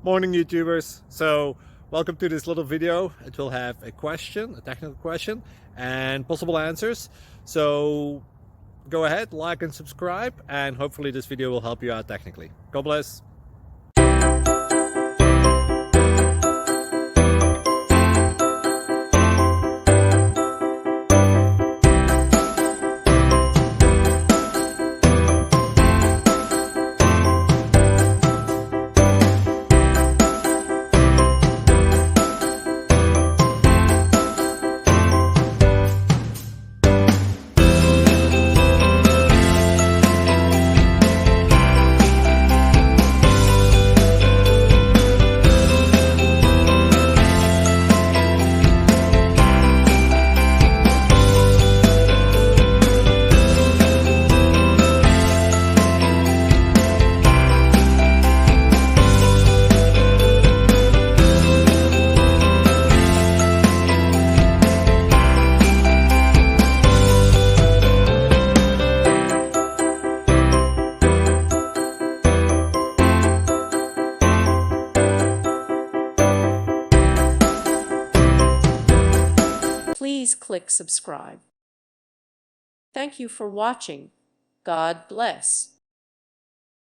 Morning, YouTubers. So welcome to this little video. It will have a question, a technical question, and possible answers. So go ahead, like and subscribe, and hopefully this video will help you out technically. God bless. Please click subscribe. Thank you for watching. God bless.